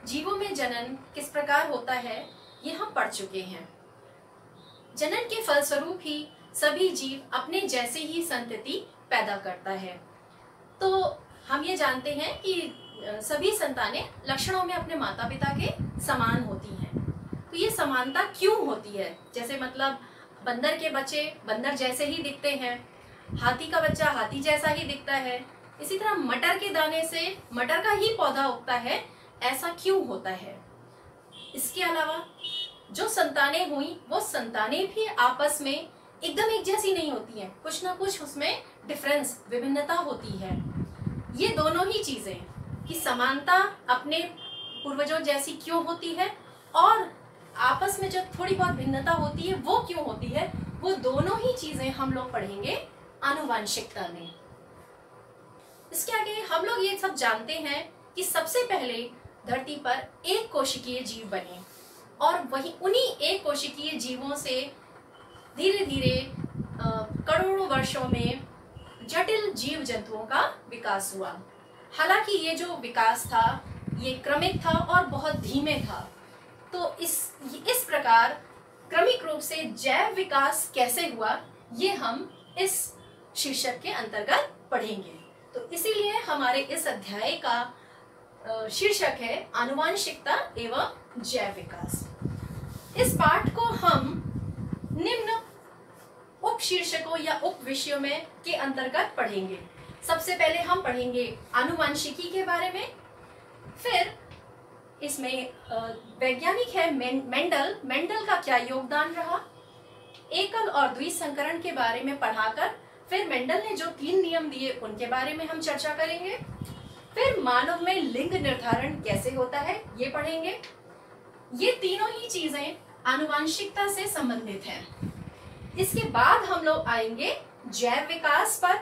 जीवों में जनन किस प्रकार होता है ये हम पढ़ चुके हैं। जनन के फलस्वरूप ही सभी जीव अपने जैसे ही संतति पैदा करता है। तो हम ये जानते हैं कि सभी संतानें लक्षणों में अपने माता पिता के समान होती हैं। तो ये समानता क्यों होती है? जैसे मतलब बंदर के बच्चे बंदर जैसे ही दिखते हैं, हाथी का बच्चा हाथी जैसा ही दिखता है, इसी तरह मटर के दाने से मटर का ही पौधा उगता है, ऐसा क्यों होता है? इसके अलावा जो संतानें हुई वो संतानें भी आपस में एकदम एक जैसी नहीं होती हैं, कुछ ना कुछ उसमें डिफरेंस विभिन्नता होती है। ये दोनों ही चीजें कि समानता अपने पूर्वजों जैसी क्यों होती है और आपस में जो थोड़ी बहुत भिन्नता होती है वो क्यों होती है, वो दोनों ही चीजें हम लोग पढ़ेंगे आनुवंशिकता में। इसके आगे हम लोग ये सब जानते हैं कि सबसे पहले धरती पर एक कोशिकीय जीव बने और वही उन्हीं एक कोशिकीय जीवों से धीरे धीरे करोड़ों वर्षों में जटिल जीव जंतुओं का विकास हुआ। हालांकि ये जो विकास था ये क्रमिक था और बहुत धीमे था। तो इस प्रकार क्रमिक रूप से जैव विकास कैसे हुआ ये हम इस शीर्षक के अंतर्गत पढ़ेंगे। तो इसीलिए हमारे इस अध्याय का शीर्षक है आनुवंशिकता एवं जैव विकास। इस पाठ को हम निम्न उप शीर्षकों या उप विषयों में के अंतर्गत पढ़ेंगे। सबसे पहले हम पढ़ेंगे आनुवंशिकी के बारे में, फिर इसमें वैज्ञानिक है मेंडल का क्या योगदान रहा, एकल और द्विसंकरण के बारे में पढ़ाकर फिर मेंडल ने जो 3 नियम दिए उनके बारे में हम चर्चा करेंगे, फिर मानव में लिंग निर्धारण कैसे होता है ये पढ़ेंगे। ये तीनों ही चीजें आनुवंशिकता से संबंधित हैं। इसके बाद हम लोग आएंगे जैव विकास पर,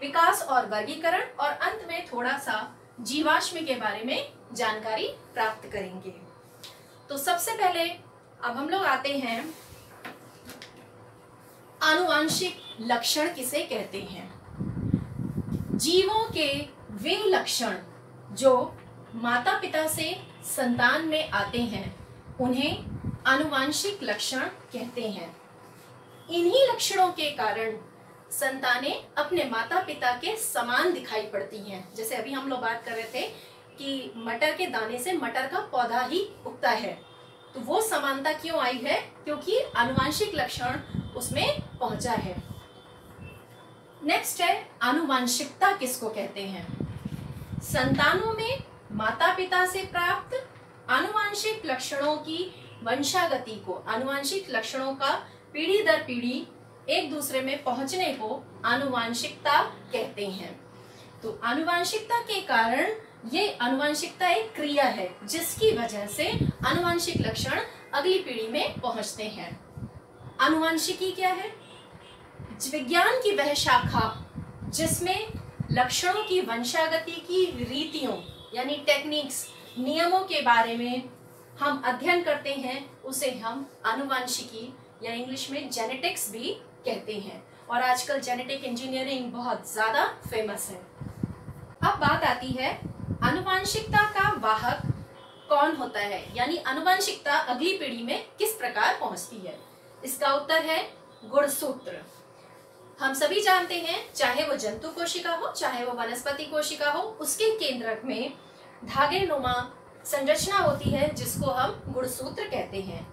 विकास और वर्गीकरण, और अंत में थोड़ा सा जीवाश्म के बारे में जानकारी प्राप्त करेंगे। तो सबसे पहले अब हम लोग आते हैं आनुवंशिक लक्षण किसे कहते हैं। जीवों के वे लक्षण जो माता पिता से संतान में आते हैं उन्हें आनुवंशिक लक्षण कहते हैं। इन्हीं लक्षणों के कारण संतानें अपने माता पिता के समान दिखाई पड़ती हैं। जैसे अभी हम लोग बात कर रहे थे कि मटर के दाने से मटर का पौधा ही उगता है, तो वो समानता क्यों आई है? क्योंकि आनुवंशिक लक्षण उसमें पहुंचा है। नेक्स्ट है आनुवंशिकता किसको कहते हैं। संतानों में माता पिता से प्राप्त आनुवंशिक लक्षणों की वंशागति को, आनुवंशिक लक्षणों का पीढ़ी दर पीढ़ी एक दूसरे में पहुंचने को आनुवंशिकता कहते हैं। तो आनुवंशिकता के कारण ये आनुवंशिकता एक क्रिया है जिसकी वजह से आनुवंशिक लक्षण अगली पीढ़ी में पहुंचते हैं। आनुवंशिकी क्या है? विज्ञान की वह शाखा जिसमें लक्षणों की वंशागति की रीतियों यानी टेक्निक्स, नियमों के बारे में हम अध्ययन करते हैं, उसे हम आनुवंशिकी या इंग्लिश में जेनेटिक्स भी कहते हैं। और आजकल जेनेटिक इंजीनियरिंग बहुत ज्यादा फेमस है। अब बात आती है आनुवंशिकता का वाहक कौन होता है, यानी आनुवंशिकता अगली पीढ़ी में किस प्रकार पहुंचती है। इसका उत्तर है गुणसूत्र। हम सभी जानते हैं चाहे वो जंतु कोशिका हो चाहे वो वनस्पति कोशिका हो, उसके केंद्रक में धागे नुमा संरचना होती है जिसको हम गुणसूत्र कहते हैं।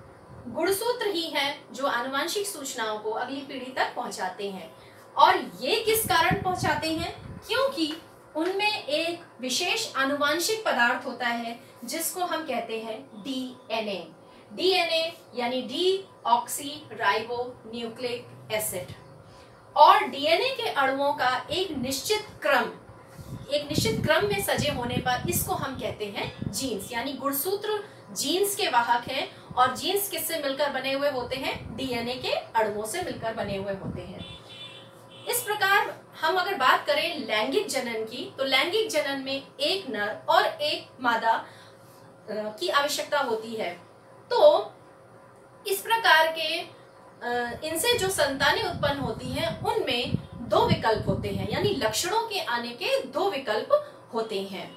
गुणसूत्र ही हैं जो आनुवंशिक सूचनाओं को अगली पीढ़ी तक पहुंचाते हैं। और ये किस कारण पहुंचाते हैं? क्योंकि उनमें एक विशेष आनुवंशिक पदार्थ होता है जिसको हम कहते हैं डीएनए। डीएनए यानी D oxy ribo nucleic acid. और डीएनए के अणुओं का एक निश्चित क्रम में सजे होने पर इसको हम कहते हैं जीन्स, यानी गुणसूत्र जीन्स के वाहक हैं। और जीन्स किससे मिलकर बने हुए होते हैं? डीएनए के अणुओं से मिलकर बने हुए होते हैं। इस प्रकार हम अगर बात करें लैंगिक जनन की, तो लैंगिक जनन में एक नर और एक मादा की आवश्यकता होती है। तो इस प्रकार के इनसे जो संतानें उत्पन्न होती हैं उनमें 2 विकल्प होते हैं, यानी लक्षणों के आने के 2 विकल्प होते हैं।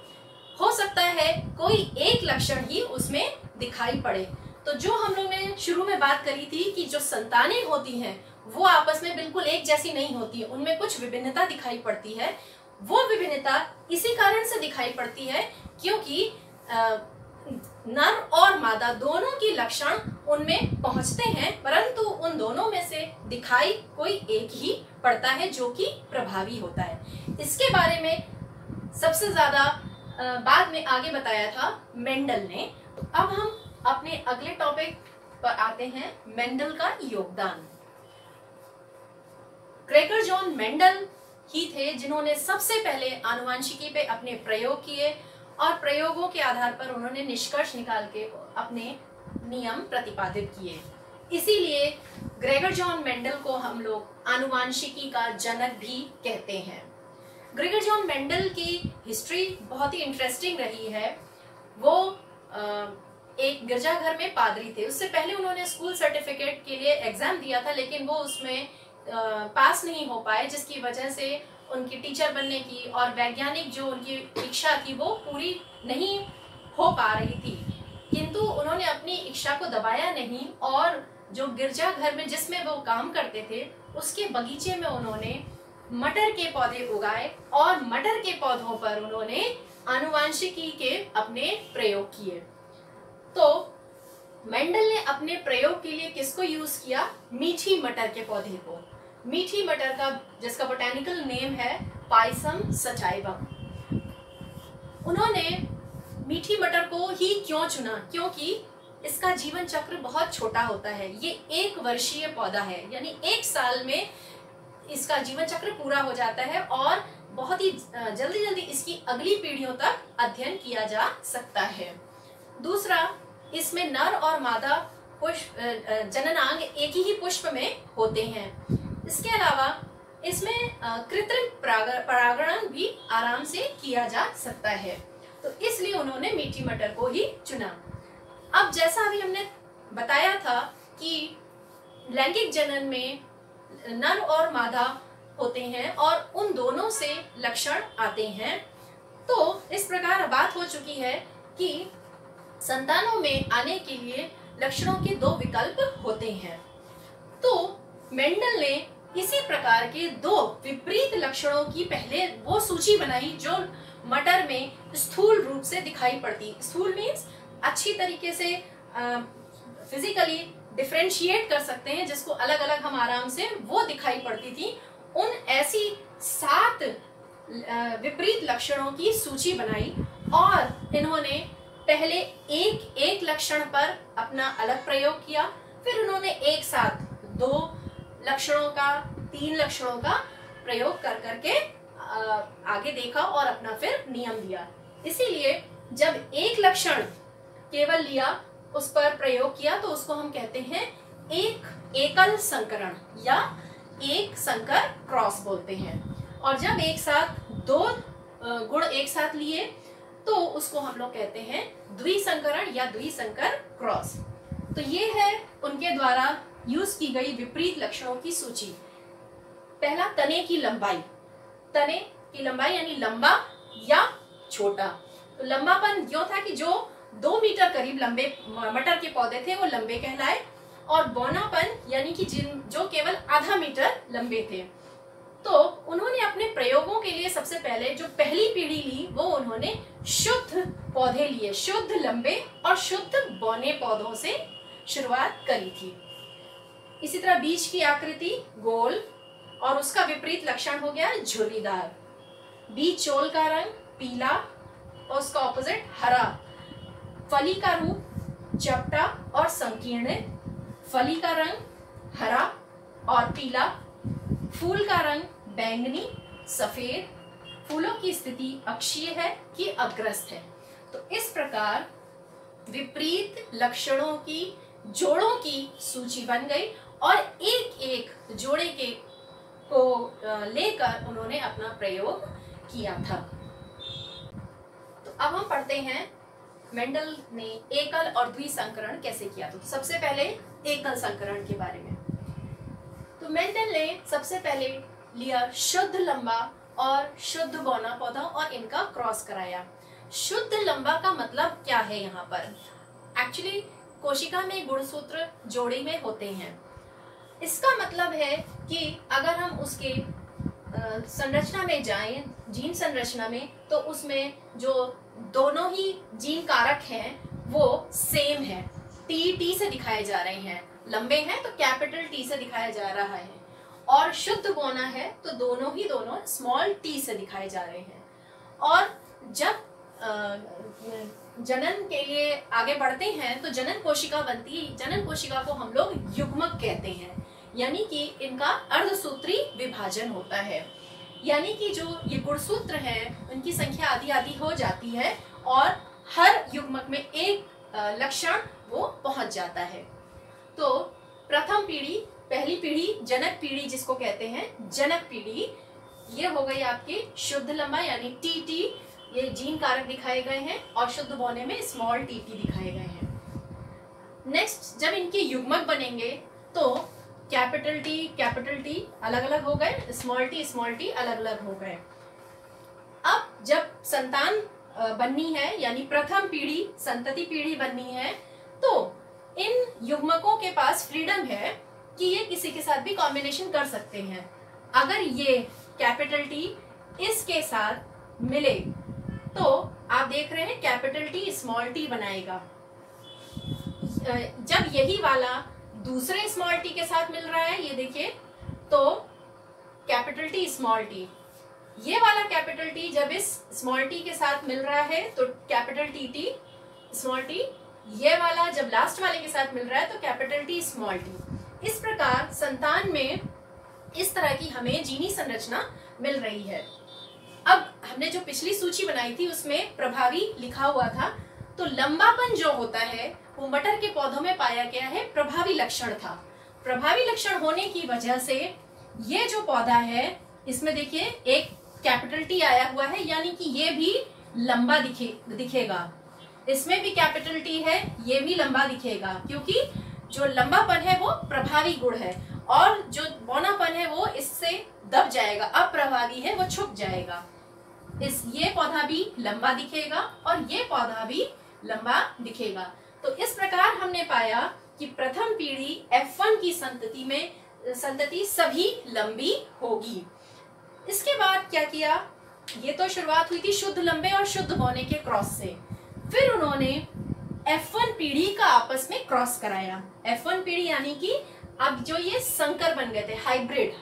हो सकता है कोई एक लक्षण ही उसमें दिखाई पड़े। तो जो हम लोग ने शुरू में बात करी थी कि जो संतानें होती हैं वो आपस में बिल्कुल एक जैसी नहीं होती, उनमें कुछ विभिन्नता दिखाई पड़ती है। वो विभिन्नता इसी कारण से दिखाई पड़ती है क्योंकि नर और मादा दोनों की लक्षण उनमें पहुंचते हैं, परंतु उन दोनों में से दिखाई कोई एक ही पड़ता है जो कि प्रभावी होता है। इसके बारे में सबसे ज्यादा बाद में आगे बताया था मेंडल ने। अब हम अपने अगले टॉपिक पर आते हैं, मेंडल का योगदान। ग्रेगर जॉन मेंडल ही थे जिन्होंने सबसे पहले आनुवंशिकी पे अपने प्रयोग किए और प्रयोगों के आधार पर उन्होंने निष्कर्ष निकाल के अपने नियम प्रतिपादित किए। इसीलिए ग्रेगर जॉन मेंडल को हम लोग आनुवंशिकी का जनक भी कहते हैं। ग्रेगर जॉन मेंडल की हिस्ट्री बहुत ही इंटरेस्टिंग रही है। वो एक गिरजाघर में पादरी थे। उससे पहले उन्होंने स्कूल सर्टिफिकेट के लिए एग्जाम दिया था, लेकिन वो उसमें पास नहीं हो पाए, जिसकी वजह से उनकी टीचर बनने की और वैज्ञानिक जो उनकी इच्छा थी वो पूरी नहीं हो पा रही थी। किंतु उन्होंने अपनी इच्छा को दबाया नहीं और जो गिरजाघर में जिसमें वो काम करते थे उसके बगीचे में उन्होंने मटर के पौधे उगाए और मटर के पौधों पर उन्होंने आनुवंशिकी के अपने प्रयोग किए। तो मेंडल ने अपने प्रयोग के लिए किसको यूज किया? मीठी मटर के पौधे को। मीठी मटर का जिसका बोटेनिकल नेम है पाइसम सटाइवम। उन्होंने मीठी मटर को ही क्यों चुना? क्योंकि इसका जीवन चक्र बहुत छोटा होता है। ये 1 वर्षीय पौधा है, यानी 1 साल में इसका जीवन चक्र पूरा हो जाता है और बहुत ही जल्दी जल्दी इसकी अगली पीढ़ियों तक अध्ययन किया जा सकता है। दूसरा, इसमें नर और मादा पुष्प जननांग एक ही पुष्प में होते हैं। इसके अलावा इसमें कृत्रिम परागण भी आराम से किया जा सकता है, तो इसलिए उन्होंने मीठी मटर को ही चुना। अब जैसा अभी हमने बताया था कि लैंगिक जनन में नर और मादा होते हैं और उन दोनों से लक्षण आते हैं, तो इस प्रकार बात हो चुकी है कि संतानों में आने के लिए लक्षणों के 2 विकल्प होते हैं। तो मेंडल ने इसी प्रकार के 2 विपरीत लक्षणों की पहले वो सूची बनाई जो मटर में स्थूल रूप से दिखाई पड़ती। स्थूल मीन्स अच्छी तरीके से फिजिकली डिफरेंशिएट कर सकते हैं, जिसको अलग अलग हम आराम से वो दिखाई पड़ती थी। उन ऐसी 7 विपरीत लक्षणों की सूची बनाई और इन्होंने पहले एक लक्षण पर अपना अलग प्रयोग किया, फिर उन्होंने एक साथ 2 लक्षणों का 3 लक्षणों का प्रयोग कर करके आगे देखा और अपना फिर नियम दिया। इसीलिए जब एक लक्षण केवल लिया, उस पर प्रयोग किया, तो उसको हम कहते हैं एक एकल संकरण या एक संकर क्रॉस बोलते हैं। और जब एक साथ 2 गुण एक साथ लिए तो उसको हम लोग कहते हैं द्विसंकरण या द्विसंकर क्रॉस। तो ये है उनके द्वारा यूज की गई विपरीत लक्षणों की सूची। पहला, तने की लंबाई। तने की लंबाई यानी लंबा या छोटा। तो लंबापन यो था कि जो 2 मीटर करीब लंबे मटर के पौधे थे वो लंबे कहलाए, और बौनापन यानी कि जो केवल आधा मीटर लंबे थे। तो उन्होंने अपने प्रयोगों के लिए सबसे पहले जो पहली पीढ़ी ली वो उन्होंने शुद्ध पौधे लिए, शुद्ध लंबे और शुद्ध बौने पौधों से शुरुआत करी थी। इसी तरह बीज की आकृति गोल और उसका विपरीत लक्षण हो गया झुर्रीदार। बीज चोल का रंग पीला और उसका ऑपोजिट हरा। फली का रूप चपटा और संकीर्ण। फली का रंग हरा और पीला। फूल का रंग बैंगनी सफेद। फूलों की स्थिति अक्षीय है कि अग्रस्त है। तो इस प्रकार विपरीत लक्षणों की जोड़ों की सूची बन गई और एक एक जोड़े के को लेकर उन्होंने अपना प्रयोग किया था। तो अब हम पढ़ते हैं मेंडल ने एकल और द्विसंकरण कैसे किया। तो सबसे पहले एकल संकरण के बारे में। तो मेंडल ने सबसे पहले लिया शुद्ध लंबा और शुद्ध बौना पौधा और इनका क्रॉस कराया। शुद्ध लंबा का मतलब क्या है यहाँ पर? एक्चुअली कोशिका में गुणसूत्र जोड़ी में होते हैं। इसका मतलब है कि अगर हम उसके संरचना में जाएं, जीन संरचना में, तो उसमें जो दोनों ही जीन कारक हैं वो सेम है, टी से दिखाए जा रहे हैं। लंबे हैं तो कैपिटल टी से दिखाया जा रहा है, और शुद्ध बौना है तो दोनों स्मॉल टी से दिखाए जा रहे हैं। और जब जनन के लिए आगे बढ़ते हैं तो जनन कोशिका बनती है। जनन कोशिका को हम लोग युग्मक कहते हैं, यानी कि इनका अर्धसूत्री विभाजन होता है, यानी कि जो ये गुणसूत्र हैं उनकी संख्या आधी आधी हो जाती है और हर युग्मक में एक लक्षण वो पहुंच जाता है। तो प्रथम पीढ़ी, पहली पीढ़ी जनक पीढ़ी जिसको कहते हैं, जनक पीढ़ी, ये हो गई आपकी शुद्ध लंबा यानी टी, ये जीन कारक दिखाए गए हैं, और शुद्ध बौने में स्मॉल टी दिखाए गए हैं। नेक्स्ट, जब इनके युग्मक बनेंगे तो कैपिटल टी अलग अलग हो गए, स्मॉल टी अलग अलग हो गए। अब जब संतान बननी है, यानी प्रथम पीढ़ी, संतति पीढ़ी बननी है, तो इन युग्मकों के पास फ्रीडम है कि ये किसी के साथ भी कॉम्बिनेशन कर सकते हैं। अगर ये कैपिटल टी इसके साथ मिले तो आप देख रहे हैं कैपिटल टी स्मॉल टी बनाएगा। जब यही वाला दूसरे स्मॉल टी के साथ मिल रहा है, ये देखिए, तो कैपिटल टी स्मॉल टी, ये वाला कैपिटल टी जब इस स्मॉल टी के साथ मिल रहा है तो कैपिटल टी स्मॉल टी, ये वाला जब लास्ट वाले के साथ मिल रहा है तो कैपिटल टी स्मॉल टी। इस प्रकार संतान में इस तरह की हमें जीनी संरचना मिल रही है। अब हमने जो पिछली सूची बनाई थी उसमें प्रभावी लिखा हुआ था, तो लंबापन जो होता है वो मटर के पौधों में पाया गया है, प्रभावी लक्षण था। प्रभावी लक्षण होने की वजह से ये जो पौधा है इसमें देखिए एक कैपिटल टी आया हुआ है, यानी कि ये भी लंबा दिखेगा। इसमें भी कैपिटल टी है, ये भी लंबा दिखेगा, क्योंकि जो लंबापन है वो प्रभावी गुण है, और जो बौनापन है वो इससे दब जाएगा, अप्रभावी है वो छुप जाएगा। ये पौधा भी लंबा दिखेगा और ये पौधा भी लंबा दिखेगा। तो इस प्रकार हमने पाया कि प्रथम पीढ़ी F1 की संतति सभी लंबी होगी। इसके बाद क्या किया, ये तो शुरुआत हुई थी शुद्ध लंबे और शुद्ध बौने के क्रॉस से। फिर उन्होंने F1 पीढ़ी का आपस में क्रॉस कराया। F1 पीढ़ी यानी कि अब जो ये संकर बन गए थे, हाइब्रिड,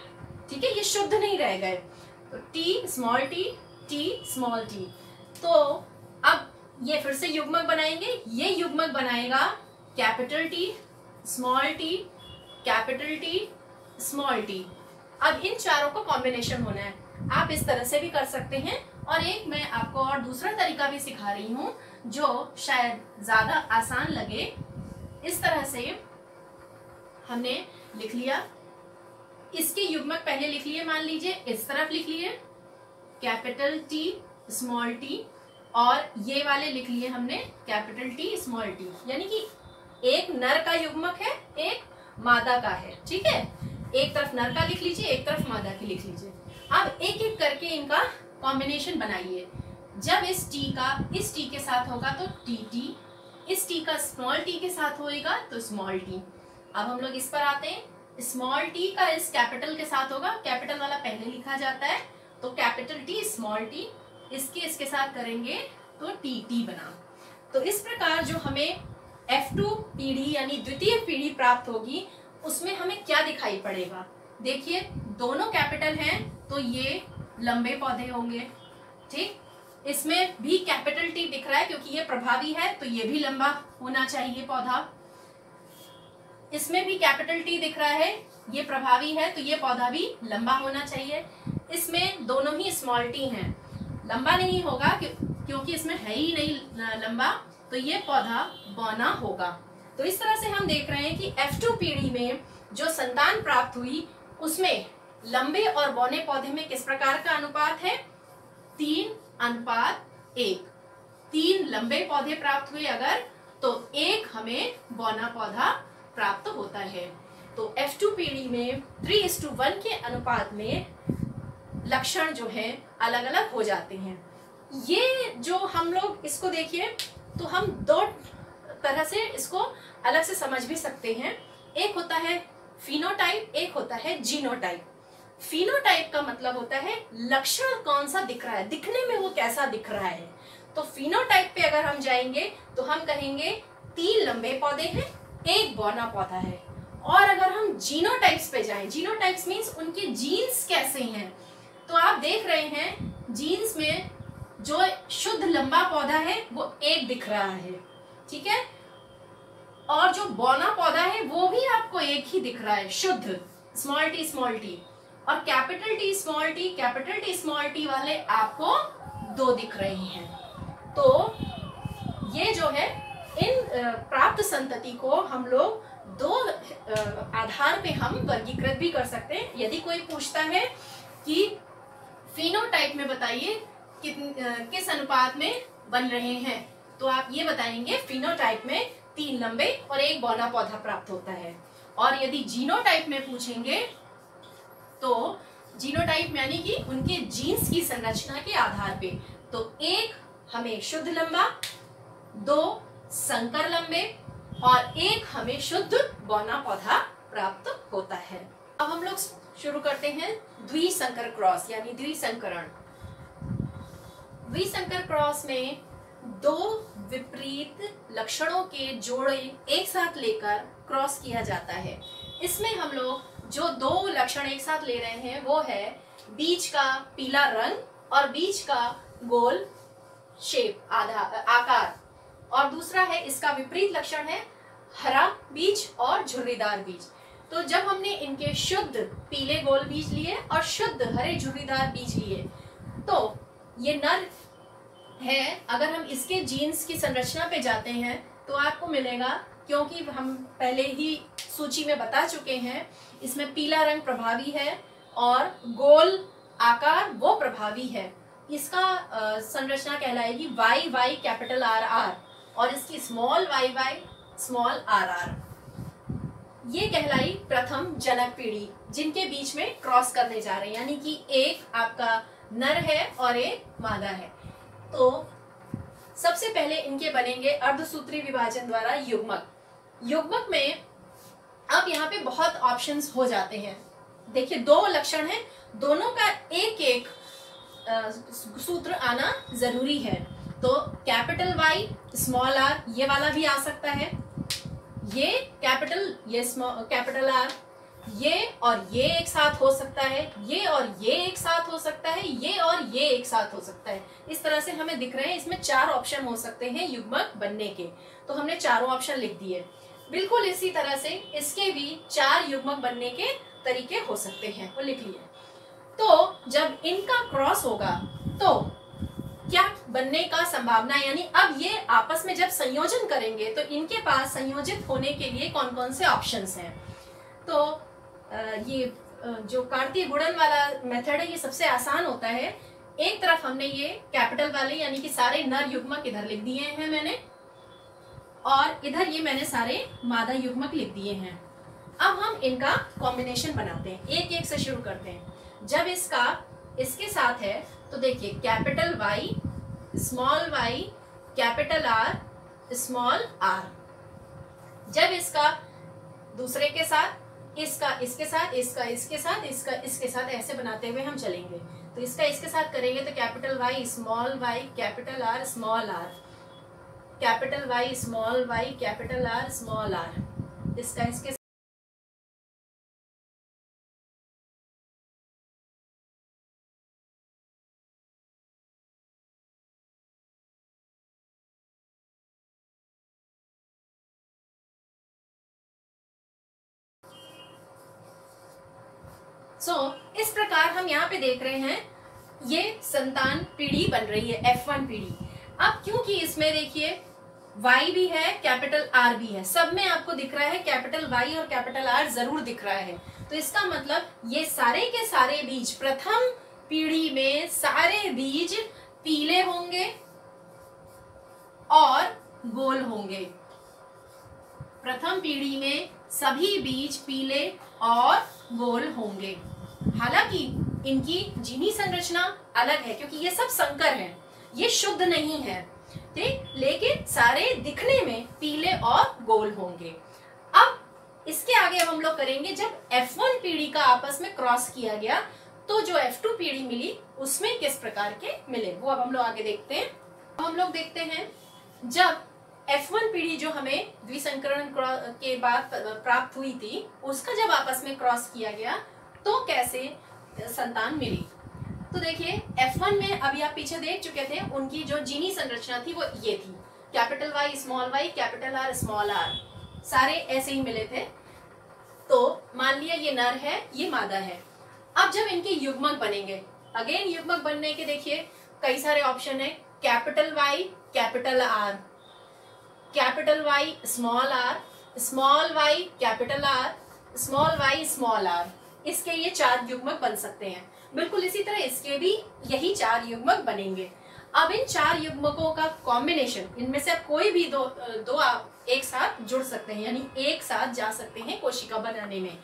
ठीक है, ये शुद्ध नहीं रह गए। तो टी स्मॉल टी, तो अब ये फिर से युग्मक बनाएंगे। ये युग्मक बनाएगा capital T small T, capital T small T. अब इन चारों को कॉम्बिनेशन होना है। आप इस तरह से भी कर सकते हैं, और एक मैं आपको और दूसरा तरीका भी सिखा रही हूँ जो शायद ज्यादा आसान लगे। इस तरह से हमने लिख लिया, इसके युग्मक पहले लिख लिए, मान लीजिए इस तरफ लिख लिए कैपिटल टी स्मॉल टी, और ये वाले लिख लिए हमने कैपिटल टी स्मॉल टी, यानी कि एक नर का युग्मक है, एक मादा का है, ठीक है। एक तरफ नर का लिख लीजिए, एक तरफ मादा की लिख लीजिए। अब एक एक करके इनका कॉम्बिनेशन बनाइए। जब इस टी के साथ होगा तो टी, इस टी का स्मॉल टी के साथ होएगा तो स्मॉल टी। अब हम लोग इस पर आते हैं। स्मॉल टी का इस कैपिटल के साथ होगा, कैपिटल वाला पहले लिखा जाता है, तो कैपिटल टी स्मॉल टी, इसके साथ करेंगे तो टी बना। तो इस प्रकार जो हमें F2 पीढ़ी यानी द्वितीय पीढ़ी प्राप्त होगी, उसमें हमें क्या दिखाई पड़ेगा। देखिए दोनों कैपिटल हैं तो ये लंबे पौधे होंगे, ठीक। इसमें भी कैपिटल टी दिख रहा है क्योंकि ये प्रभावी है, तो ये भी लंबा होना चाहिए पौधा। इसमें भी कैपिटल टी दिख रहा है, ये प्रभावी है, तो ये पौधा भी लंबा होना चाहिए। इसमें दोनों ही स्मॉल टी हैं, लंबा नहीं होगा क्योंकि इसमें है ही नहीं लंबा, तो ये पौधा बौना होगा। तो इस तरह से हम देख रहे हैं कि F2 पीढ़ी में जो संतान प्राप्त हुई उसमें लंबे और बौने पौधे में किस प्रकार का अनुपात है, 3:1। 3 लंबे पौधे प्राप्त हुए अगर, तो 1 हमें बौना पौधा प्राप्त होता है। तो F2 पीढ़ी में 3:1 के अनुपात में लक्षण जो है अलग अलग हो जाते हैं। ये जो हम लोग इसको देखिए तो हम दो तरह से इसको अलग से समझ भी सकते हैं। एक होता है फिनोटाइप, एक होता है जीनोटाइप। फिनोटाइप का मतलब होता है लक्षण कौन सा दिख रहा है, दिखने में वो कैसा दिख रहा है। तो फिनोटाइप पे अगर हम जाएंगे तो हम कहेंगे 3 लंबे पौधे हैं, 1 बौना पौधा है। और अगर हम जीनोटाइप्स पे जाएं, जीनोटाइप्स मीन्स उनके जीन्स कैसे हैं, तो आप देख रहे हैं जीन्स में जो शुद्ध लंबा पौधा है वो 1 दिख रहा है, ठीक है। और जो बौना पौधा है वो भी आपको 1 ही दिख रहा है, शुद्ध स्मॉल टी। और कैपिटल टी स्मॉल टी वाले आपको 2 दिख रहे हैं। तो ये जो है इन प्राप्त संतति को हम लोग 2 आधार पे हम वर्गीकृत भी कर सकते हैं। यदि कोई पूछता है कि फिनोटाइप में बताइए किस अनुपात में बन रहे हैं, तो आप ये बताएंगे फिनोटाइप में 3 लंबे और 1 बौना पौधा प्राप्त होता है। और यदि जीनोटाइप में पूछेंगे तो जीनोटाइप यानी कि उनके जीन्स की संरचना के आधार पे, तो 1 हमें शुद्ध लंबा, 2 संकर लंबे और 1 हमें शुद्ध बौना पौधा प्राप्त होता है। अब हम लोग शुरू करते हैं द्विसंकर क्रॉस यानी द्विसंकरण। द्विसंकर क्रॉस में 2 विपरीत लक्षणों के जोड़े एक साथ लेकर क्रॉस किया जाता है। इसमें हम लोग जो 2 लक्षण एक साथ ले रहे हैं वो है बीज का पीला रंग और बीज का गोल शेप आकार, और दूसरा है इसका विपरीत लक्षण है हरा बीज और झुर्रीदार बीज। तो जब हमने इनके शुद्ध पीले गोल बीज लिए और शुद्ध हरे झुर्रीदार बीज लिए, तो ये नर है। अगर हम इसके जीन्स की संरचना पे जाते हैं तो आपको मिलेगा, क्योंकि हम पहले ही सूची में बता चुके हैं, इसमें पीला रंग प्रभावी है और गोल आकार वो प्रभावी है। इसका संरचना कहलाएगी YY कैपिटल RR और इसकी स्मॉल YY स्मॉल RR। ये कहलाई प्रथम जनक पीढ़ी जिनके बीच में क्रॉस करने जा रहे हैं, यानी कि एक आपका नर है और एक मादा है। तो सबसे पहले इनके बनेंगे अर्धसूत्री विभाजन द्वारा युग्मक। युग्मक में अब यहाँ पे बहुत ऑप्शंस हो जाते हैं। देखिए 2 लक्षण हैं, दोनों का एक एक सूत्र आना जरूरी है। तो कैपिटल Y स्मॉल r ये वाला भी आ सकता है, ये कैपिटल ये स्मॉल कैपिटल R, ये और ये एक साथ हो सकता है, ये और ये एक साथ हो सकता है, ये और ये एक साथ हो सकता है। इस तरह से हमें दिख रहे हैं, इसमें 4 ऑप्शन हो सकते हैं युग्मक बनने के। तो हमने चारों ऑप्शन लिख दिए। बिल्कुल इसी तरह से इसके भी 4 युग्मक बनने के तरीके हो सकते हैं, वो लिख लिए। तो जब इनका क्रॉस होगा तो क्या बनने का संभावना, यानी अब ये आपस में जब संयोजन करेंगे तो इनके पास संयोजित होने के लिए कौन कौन से ऑप्शंस हैं। तो ये जो कार्तीय गुणन वाला मेथड है ये सबसे आसान होता है। एक तरफ हमने ये कैपिटल वाले यानी कि सारे नर युग्मक इधर लिख दिए हैं मैंने, और इधर ये मैंने सारे मादा युग्मक लिख दिए हैं। अब हम इनका कॉम्बिनेशन बनाते हैं, एक एक से शुरू करते हैं। जब इसका इसके साथ है तो देखिए capital Y small y capital R small r। जब इसका दूसरे के साथ, इसका इसके साथ, इसका इसके साथ, इसका इसके साथ, ऐसे बनाते हुए हम चलेंगे। तो इसका इसके साथ करेंगे तो capital Y small y capital R small r, capital Y small y capital R small r। इसका इसके इस प्रकार हम यहाँ पे देख रहे हैं ये संतान पीढ़ी बन रही है, F1 पीढ़ी। अब क्योंकि इसमें देखिए Y भी है कैपिटल R भी है, सब में आपको दिख रहा है कैपिटल Y और कैपिटल R जरूर दिख रहा है। तो इसका मतलब ये सारे के सारे बीज प्रथम पीढ़ी में सारे बीज पीले होंगे और गोल होंगे। प्रथम पीढ़ी में सभी बीज पीले और गोल होंगे। हालांकि इनकी जीनी संरचना अलग है क्योंकि ये सब संकर हैं, ये शुद्ध नहीं है, ठीक, लेकिन सारे दिखने में पीले और गोल होंगे। अब इसके आगे अब हम लोग करेंगे, जब F1 पीढ़ी का आपस में क्रॉस किया गया तो जो F2 पीढ़ी मिली उसमें किस प्रकार के मिले, वो अब हम लोग आगे देखते हैं। हम लोग देखते हैं जब F1 पीढ़ी जो हमें द्विसंकरण के बाद प्राप्त हुई थी, उसका जब आपस में क्रॉस किया गया तो कैसे संतान मिली। तो देखिए F1 में अभी आप पीछे देख चुके थे, उनकी जो जीनी संरचना थी वो ये थी, capital Y small y capital R small r, सारे ऐसे ही मिले थे। तो मान लिया ये नर है, ये मादा है। अब जब इनके युग्मक बनेंगे, अगेन युग्मक बनने के देखिए कई सारे ऑप्शन है, capital Y capital R, capital Y small r, small y capital R, small y small r, इसके ये 4 युग्मक बन सकते हैं। बिल्कुल इसी तरह इसके भी यही 4 युग्मक बनेंगे। अब इन 4 युग्मकों का कॉम्बिनेशन, इनमें से आप कोई भी दो आप एक साथ जुड़ सकते हैं, यानी एक साथ जा सकते हैं कोशिका बनाने में।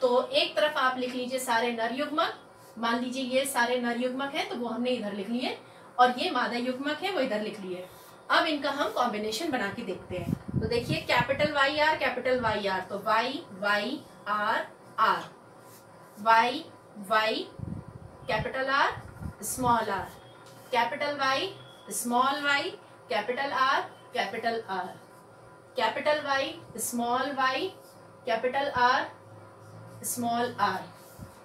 तो एक तरफ आप लिख लीजिए सारे नर युग्मक, मान लीजिए ये सारे नर युग्मक हैं तो वो हमने इधर लिख लिए, और ये मादा युग्मक है वो इधर लिख लिए। अब इनका हम कॉम्बिनेशन बना के देखते हैं। तो देखिए capital Y R capital Y R, तो Y Y R R, Y Y capital R small R, capital Y small Y capital R capital R, capital Y small Y capital R small R,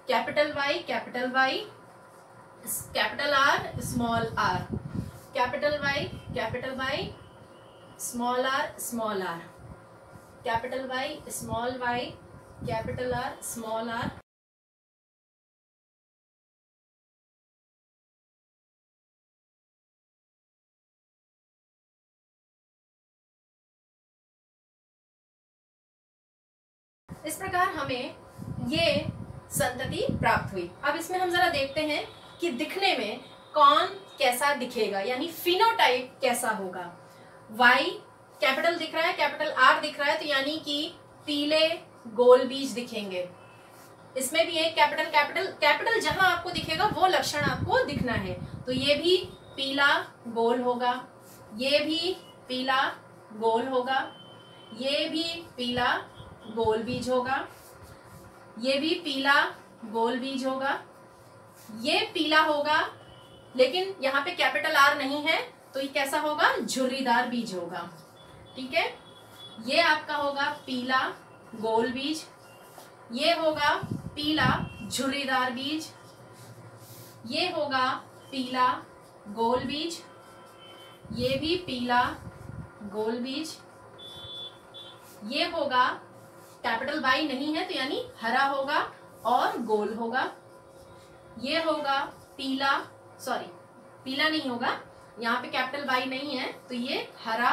capital Y capital R small R, capital Y small R, capital Y small Y capital R small R. इस प्रकार हमें ये संतति प्राप्त हुई। अब इसमें हम जरा देखते हैं कि दिखने में कौन कैसा दिखेगा, यानी फिनोटाइप कैसा होगा। Y कैपिटल दिख रहा है, कैपिटल R दिख रहा है, तो यानी कि पीले गोल बीज दिखेंगे। इसमें भी एक कैपिटल कैपिटल कैपिटल जहां आपको दिखेगा वो लक्षण आपको दिखना है। तो ये भी पीला गोल होगा, ये भी पीला गोल होगा, ये भी पीला गोल बीज होगा, ये भी पीला गोल बीज होगा, ये पीला होगा, लेकिन यहाँ पे कैपिटल R नहीं है तो ये कैसा होगा, झुर्रीदार बीज होगा। ठीक है, ये आपका होगा पीला गोल बीज, ये होगा पीला झुर्रीदार बीज, ये होगा पीला गोल बीज, ये भी पीला गोल बीज, ये होगा कैपिटल Y नहीं है तो यानी हरा होगा और गोल होगा, ये होगा पीला, सॉरी पीला नहीं होगा, यहाँ पे कैपिटल Y नहीं है तो ये हरा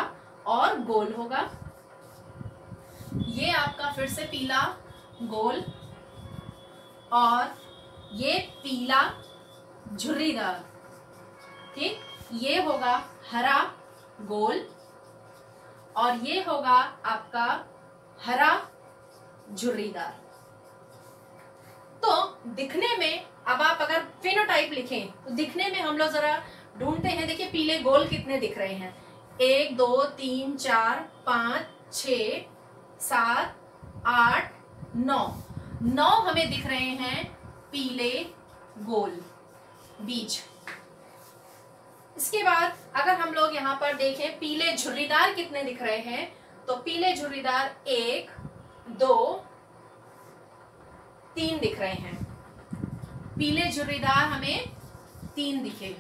और गोल होगा, ये आपका फिर से पीला गोल, और ये पीला झुर्रीदार, ठीक, ये होगा हरा गोल, और ये होगा आपका हरा झुर्रीदार। तो दिखने में अब आप अगर फिनोटाइप लिखें तो दिखने में हम लोग जरा ढूंढते हैं। देखिए पीले गोल कितने दिख रहे हैं, 1 2 3 4 5 6 7 8 9 हमें दिख रहे हैं पीले गोल बीज। इसके बाद अगर हम लोग यहाँ पर देखें पीले झुर्रीदार कितने दिख रहे हैं, तो पीले झुर्रीदार 1 2 3 दिख रहे हैं, पीले झुर्रीदार हमें 3 दिखे।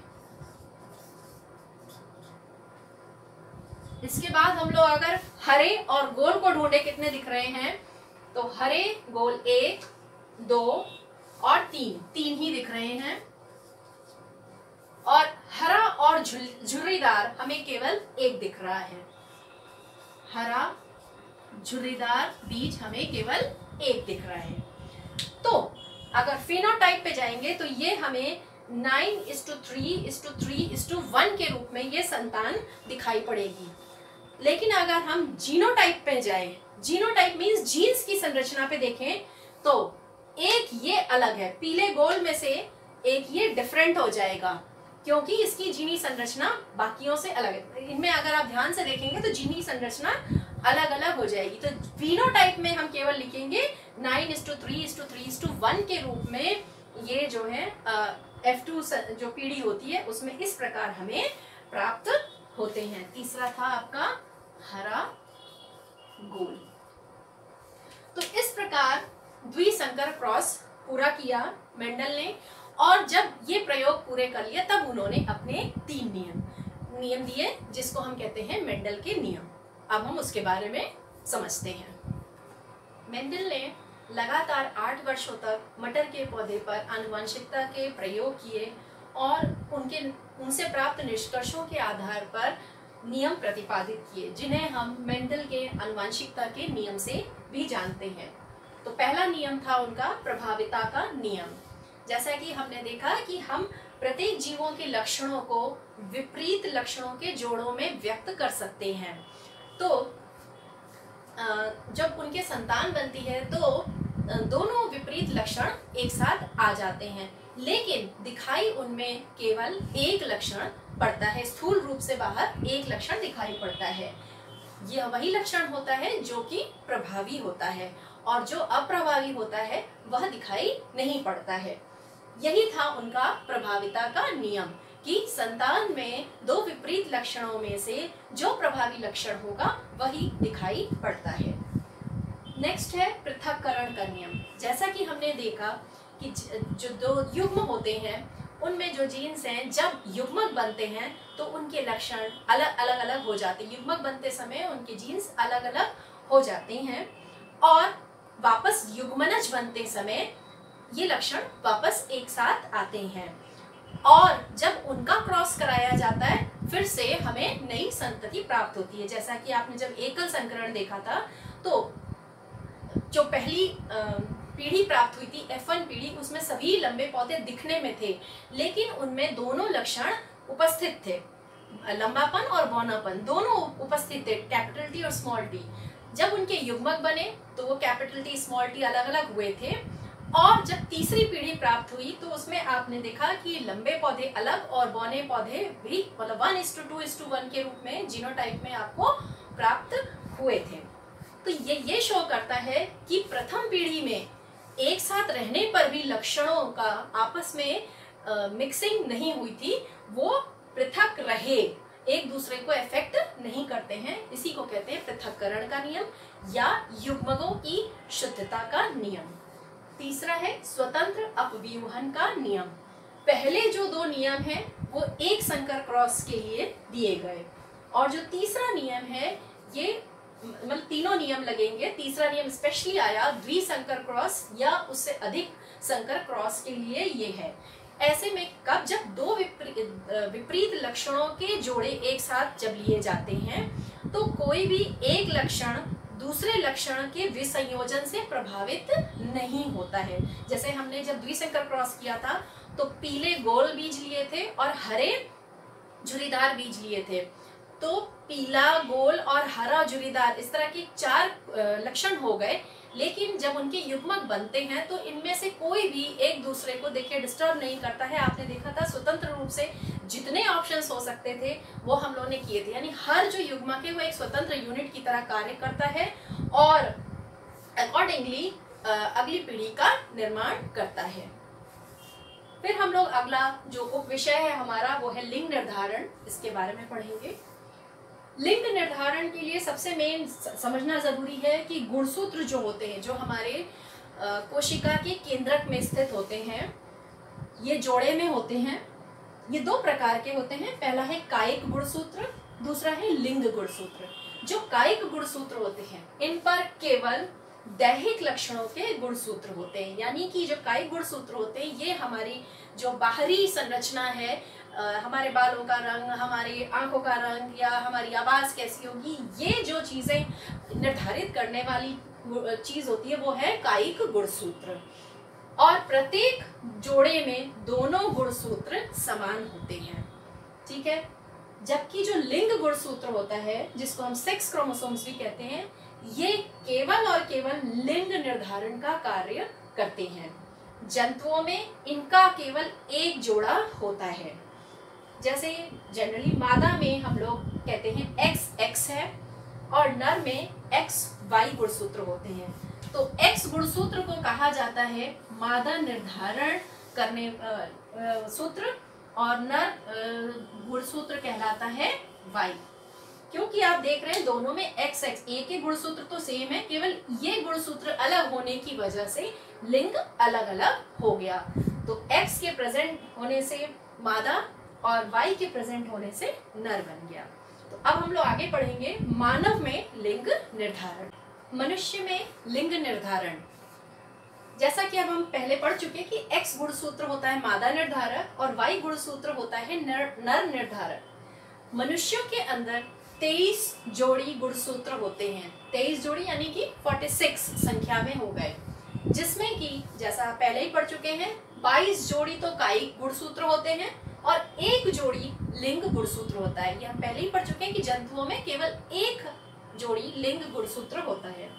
इसके बाद हम लोग अगर हरे और गोल को ढूंढे कितने दिख रहे हैं, तो हरे गोल 1 2 और 3 ही दिख रहे हैं, और हरा और झुर्रीदार हमें केवल 1 दिख रहा है। हरा झुर्रीदार बीज हमें केवल 1 दिख रहा है। तो अगर फिनोटाइप पे जाएंगे तो ये हमें 9:3:3:1 के रूप में ये संतान दिखाई पड़ेगी। लेकिन अगर हम जीनोटाइप पे जाएं, जीनोटाइप मींस जीन्स की संरचना पे देखें, तो एक ये अलग है, पीले गोल में से एक ये डिफरेंट हो जाएगा, क्योंकि इसकी जीनी संरचना बाकियों से अलग है। इनमें अगर आप ध्यान से देखेंगे तो जीनी संरचना अलग अलग हो जाएगी। तो फिनोटाइप में हम केवल लिखेंगे 9:3:3:1 के रूप में। ये जो है F2 जो पीढ़ी होती है उसमें इस प्रकार हमें प्राप्त होते हैं। तीसरा था आपका हरा गोल। तो इस प्रकार द्विसंकर क्रॉस पूरा किया मेंडल ने, और जब ये प्रयोग पूरे कर लिए तब उन्होंने अपने 3 नियम दिए जिसको हम कहते हैं मेंडल के नियम। अब हम उसके बारे में समझते हैं। मेंडल ने लगातार 8 वर्षों तक मटर के पौधे पर आनुवंशिकता के प्रयोग किए और उनसे प्राप्त निष्कर्षों के आधार पर नियम प्रतिपादित किए, जिन्हें हम मेंडल के आनुवंशिकता के नियम से भी जानते हैं। तो पहला नियम था उनका प्रभाविता का नियम। जैसा कि हमने देखा कि हम प्रत्येक जीवों के लक्षणों को विपरीत लक्षणों के जोड़ों में व्यक्त कर सकते हैं। तो जब उनके संतान बनती है तो दोनों विपरीत लक्षण एक साथ आ जाते हैं, लेकिन दिखाई उनमें केवल एक लक्षण पड़ता है। स्थूल रूप से बाहर एक लक्षण दिखाई पड़ता है। यह वही लक्षण होता है जो कि प्रभावी होता है, और जो अप्रभावी होता है वह दिखाई नहीं पड़ता है। यही था उनका प्रभाविता का नियम कि संतान में 2 विपरीत लक्षणों में से जो प्रभावी लक्षण होगा वही दिखाई पड़ता है। नेक्स्ट है पृथक्करण का नियम। जैसा कि हमने देखा कि जो 2 युग्म होते हैं उनमें जो जीन्स हैं जब युग्मक बनते हैं तो उनके लक्षण अलग हो जाते हैं। युग्मक बनते समय उनके जीन्स अलग अलग हो जाते हैं और वापस युग्मनज बनते समय ये लक्षण वापस एक साथ आते हैं, और जब उनका क्रॉस कराया जाता है फिर से हमें नई संतति प्राप्त होती है। जैसा कि आपने जब एकल संकरण देखा था तो जो पहली पीढ़ी प्राप्त हुई थी F1 पीढ़ी, उसमें सभी लंबे पौधे दिखने में थे, लेकिन उनमें दोनों लक्षण उपस्थित थे, लंबापन और बौनापन दोनों उपस्थित थे, कैपिटल टी और स्मॉल टी। जब उनके युग्मक बने तो वो कैपिटल टी स्मॉल टी अलग अलग हुए थे, और जब तीसरी पीढ़ी प्राप्त हुई तो उसमें आपने देखा कि लंबे पौधे अलग और बौने पौधे भी मतलब 1:2:1 के रूप में जीनोटाइप में आपको प्राप्त हुए थे। तो ये शो करता है कि प्रथम पीढ़ी में एक साथ रहने पर भी लक्षणों का आपस में मिक्सिंग नहीं हुई थी, वो पृथक रहे, एक दूसरे को इफेक्ट नहीं करते हैं। इसी को कहते हैं पृथक्करण का नियम या युग्मकों की शुद्धता का नियम। तीसरा है स्वतंत्र अपव्यूहन का नियम। पहले जो 2 नियम हैं वो एक संकर क्रॉस के लिए दिए गए, और जो तीसरा नियम है ये मतलब तीनों नियम लगेंगे, तीसरा नियम स्पेशली आया द्विसंकर क्रॉस या उससे अधिक संकर क्रॉस के लिए ये है। ऐसे में कब जब 2 विपरीत लक्षणों के जोड़े एक साथ जब लिए जाते हैं तो कोई भी एक लक्षण दूसरे लक्षण के विसंयोजन से प्रभावित नहीं होता है। जैसे हमने जब द्विसंकर क्रॉस किया था तो पीले गोल बीज लिए थे और हरे झुर्रीदार बीज लिए थे। तो पीला, गोल और हरा झुर्रीदार इस तरह के 4 लक्षण हो गए, लेकिन जब उनके युग्मक बनते हैं तो इनमें से कोई भी एक दूसरे को देखिए डिस्टर्ब नहीं करता है। आपने देखा था स्वतंत्र रूप से जितने ऑप्शंस हो सकते थे वो हम लोगों ने किए थे, यानी हर जो युग्मक है वो एक स्वतंत्र यूनिट की तरह कार्य करता है और अकॉर्डिंगली अगली पीढ़ी का निर्माण करता है। फिर हम लोग अगला जो उपविषय है हमारा वो है लिंग निर्धारण। इसके बारे में पढ़ेंगे। लिंग निर्धारण के लिए सबसे मेन समझना जरूरी है कि गुणसूत्र जो होते हैं, जो हमारे कोशिका के केंद्रक में स्थित होते हैं, ये जोड़े में होते हैं। ये 2 प्रकार के होते हैं। पहला है कायिक गुणसूत्र, दूसरा है लिंग गुणसूत्र। जो कायिक गुणसूत्र होते हैं इन पर केवल दैहिक लक्षणों के गुणसूत्र होते हैं, यानी कि जो कायिक गुणसूत्र होते हैं ये हमारी जो बाहरी संरचना है, हमारे बालों का रंग, हमारी आंखों का रंग या हमारी आवाज कैसी होगी, ये जो चीजें निर्धारित करने वाली चीज होती है वो है कायिक गुणसूत्र। और प्रत्येक जोड़े में दोनों गुणसूत्र समान होते हैं, ठीक है। जबकि जो लिंग गुणसूत्र होता है जिसको हम सेक्स क्रोमोसोम्स भी कहते हैं, ये केवल और केवल लिंग निर्धारण का कार्य करते हैं। जंतुओं में इनका केवल एक जोड़ा होता है। जैसे जनरली मादा में हम लोग कहते हैं एक्स एक्स है और नर में एक्स वाई गुणसूत्र होते हैं। तो एक्स गुणसूत्र को कहा जाता है मादा निर्धारण करने सूत्र और नर गुणसूत्र कहलाता है वाई। क्योंकि आप देख रहे हैं दोनों में एक्स एक्स, एक ही गुणसूत्र तो सेम है, केवल ये गुणसूत्र अलग होने की वजह से लिंग अलग अलग हो गया। तो एक्स के प्रेजेंट होने से मादा और वाई के प्रेजेंट होने से नर बन गया। तो अब हम लोग आगे पढ़ेंगे मानव में लिंग निर्धारण। मनुष्य में लिंग निर्धारण, जैसा कि अब हम पहले पढ़ चुके कि एक्स गुणसूत्र होता है मादा निर्धारक और वाई गुणसूत्र होता है नर निर्धारक। मनुष्यों के अंदर 23 जोड़ी गुणसूत्र होते हैं। 23 जोड़ी यानी कि 46 संख्या में हो गए, जिसमें कि जैसा आप पहले ही पढ़ चुके हैं 22 जोड़ी तो कायिक गुणसूत्र होते हैं और 1 जोड़ी लिंग गुणसूत्र होता है। ये हम पहले ही पढ़ चुके हैं कि जंतुओं में केवल 1 जोड़ी लिंग गुणसूत्र होता है।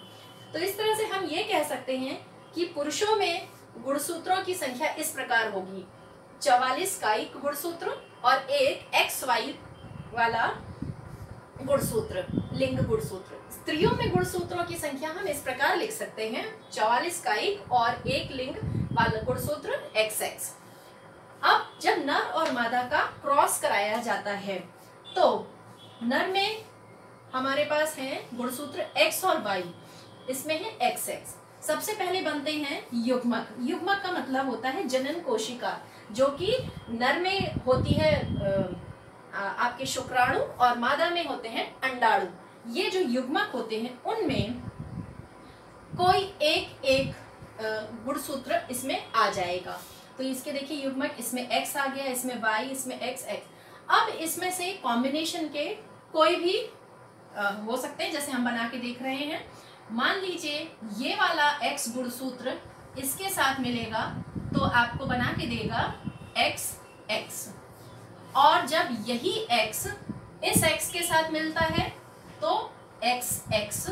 तो इस तरह से हम ये कह सकते हैं कि पुरुषों में गुणसूत्रों की संख्या इस प्रकार होगी: 44 कायिक गुणसूत्र और 1 एक्स वाई वाला गुणसूत्र लिंग गुणसूत्र। स्त्रियों में गुणसूत्रों की संख्या हम इस प्रकार लिख सकते हैं: 44 कायिक और 1 लिंग वाला गुणसूत्र एक्स एक्स। अब जब नर और मादा का क्रॉस कराया जाता है तो नर में हमारे पास है गुणसूत्र एक्स और वाई, इसमें है एक्स एक्स। सबसे पहले बनते हैं युग्मक। युग्मक का मतलब होता है जनन कोशिका, जो कि नर में होती है आपके शुक्राणु और मादा में होते हैं अंडाणु। ये जो युग्मक होते हैं उनमें कोई एक एक गुणसूत्र इसमें आ जाएगा। तो इसके देखिए युग्मक, इसमें एक्स आ गया, इसमें वाई, इसमें एक्स एक्स। अब इसमें से कॉम्बिनेशन के कोई भी हो सकते हैं, जैसे हम बना के देख रहे हैं। मान लीजिए ये वाला एक्स गुणसूत्र इसके साथ मिलेगा तो आपको बना के देगा एक्स एक्स, और जब यही एक्स इस एक्स के साथ मिलता है तो एक्स एक्स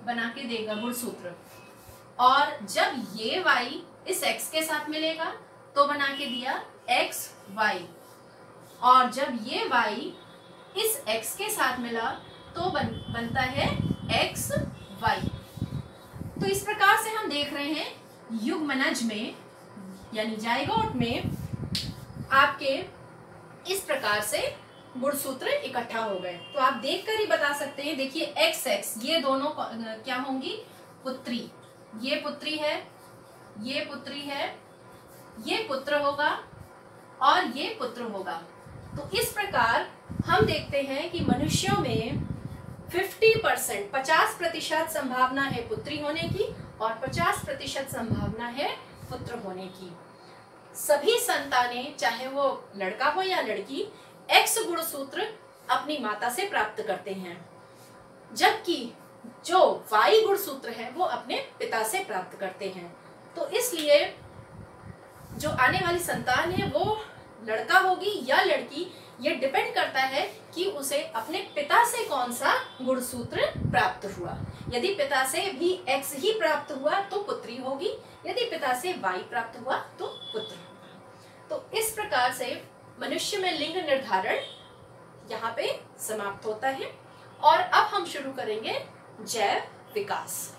बना के देगा गुणसूत्र, और जब ये वाई इस एक्स के साथ मिलेगा तो बना के दिया एक्स वाई, और जब ये वाई इस एक्स के साथ मिला तो बनता है एक्स वाई। तो इस प्रकार से हम देख रहे हैं युग्मनज में यानी जाइगोट में आपके इस प्रकार से गुणसूत्र इकट्ठा हो गए। तो आप देखकर ही बता सकते हैं। देखिए एक्स एक्स, ये दोनों क्या होंगी? पुत्री। ये पुत्री है, ये पुत्री है, ये पुत्र होगा और ये पुत्र होगा। तो इस प्रकार हम देखते हैं कि मनुष्यों में 50% 50% संभावना है पुत्री होने की और 50% संभावना है पुत्र होने की। सभी संतानें, चाहे वो लड़का हो या लड़की, एक्स गुणसूत्र अपनी माता से प्राप्त करते हैं, जबकि जो वाई गुणसूत्र है वो अपने पिता से प्राप्त करते हैं। तो इसलिए जो आने वाली संतान है वो लड़का होगी या लड़की, ये डिपेंड करता है कि उसे अपने पिता से कौन सा गुणसूत्र प्राप्त हुआ। यदि पिता से भी एक्स ही प्राप्त हुआ तो पुत्री होगी, यदि पिता से वाई प्राप्त हुआ तो पुत्र होगा। तो इस प्रकार से मनुष्य में लिंग निर्धारण यहाँ पे समाप्त होता है, और अब हम शुरू करेंगे जैव विकास।